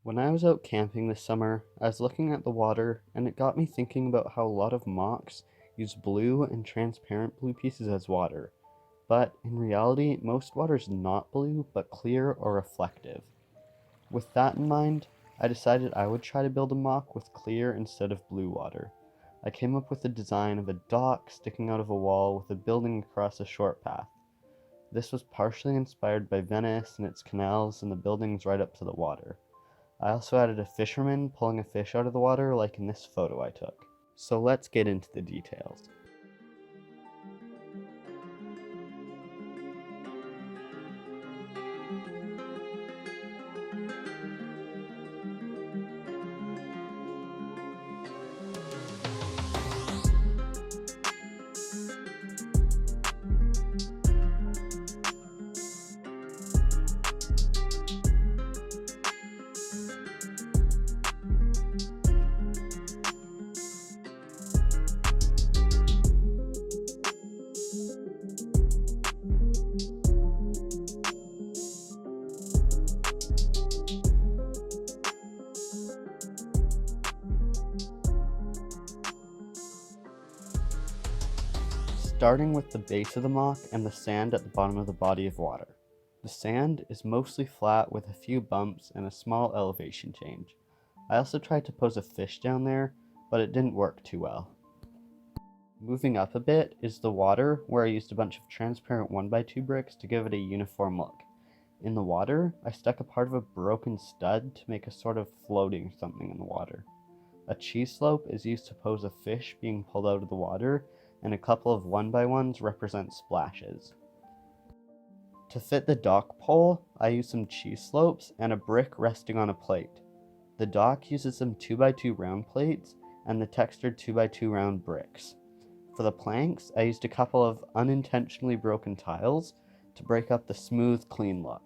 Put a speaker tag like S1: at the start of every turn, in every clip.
S1: When I was out camping this summer, I was looking at the water, and it got me thinking about how a lot of MOCs use blue and transparent blue pieces as water. But in reality, most water is not blue, but clear or reflective. With that in mind, I decided I would try to build a MOC with clear instead of blue water. I came up with the design of a dock sticking out of a wall with a building across a short path. This was partially inspired by Venice and its canals and the buildings right up to the water. I also added a fisherman pulling a fish out of the water like in this photo I took. So let's get into the details. Starting with the base of the MOC and the sand at the bottom of the body of water. The sand is mostly flat with a few bumps and a small elevation change. I also tried to pose a fish down there, but it didn't work too well. Moving up a bit is the water, where I used a bunch of transparent 1x2 bricks to give it a uniform look. In the water, I stuck a part of a broken stud to make a sort of floating something in the water. A cheese slope is used to pose a fish being pulled out of the water, and a couple of 1x1s represent splashes. To fit the dock pole, I used some cheese slopes and a brick resting on a plate. The dock uses some 2x2 round plates and the textured 2x2 round bricks. For the planks, I used a couple of unintentionally broken tiles to break up the smooth, clean look.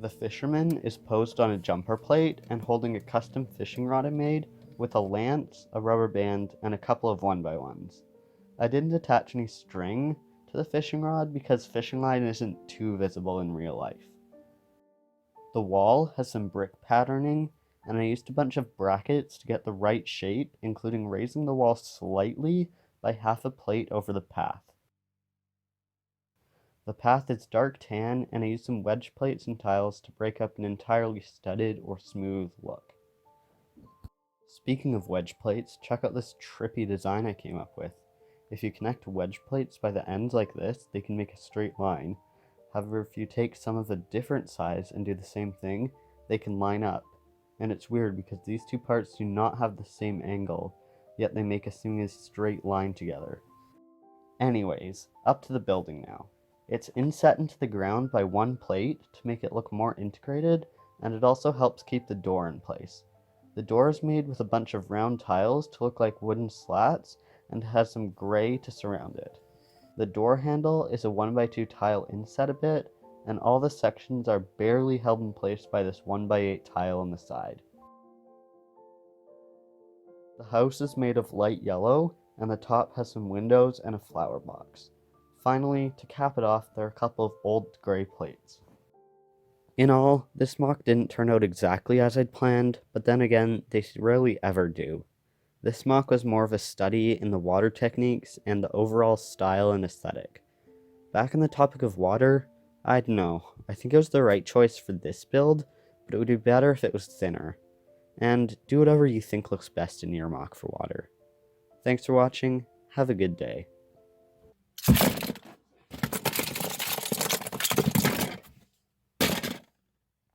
S1: The fisherman is posed on a jumper plate and holding a custom fishing rod I made with a lance, a rubber band, and a couple of 1x1s. I didn't attach any string to the fishing rod because fishing line isn't too visible in real life. The wall has some brick patterning, and I used a bunch of brackets to get the right shape, including raising the wall slightly by half a plate over the path. The path is dark tan, and I used some wedge plates and tiles to break up an entirely studded or smooth look. Speaking of wedge plates, check out this trippy design I came up with. If you connect wedge plates by the ends like this, they can make a straight line. However, if you take some of a different size and do the same thing, they can line up. And it's weird because these two parts do not have the same angle, yet they make a seemingly straight line together. Anyways, up to the building now. It's inset into the ground by one plate to make it look more integrated, and it also helps keep the door in place. The door is made with a bunch of round tiles to look like wooden slats and has some gray to surround it. The door handle is a 1x2 tile inset a bit, and all the sections are barely held in place by this 1x8 tile on the side. The house is made of light yellow, and the top has some windows and a flower box. Finally, to cap it off, there are a couple of old gray plates. In all, this MOC didn't turn out exactly as I'd planned, but then again, they rarely ever do. This MOC was more of a study in the water techniques and the overall style and aesthetic. Back on the topic of water, I don't know, I think it was the right choice for this build, but it would be better if it was thinner. And do whatever you think looks best in your MOC for water. Thanks for watching, have a good day.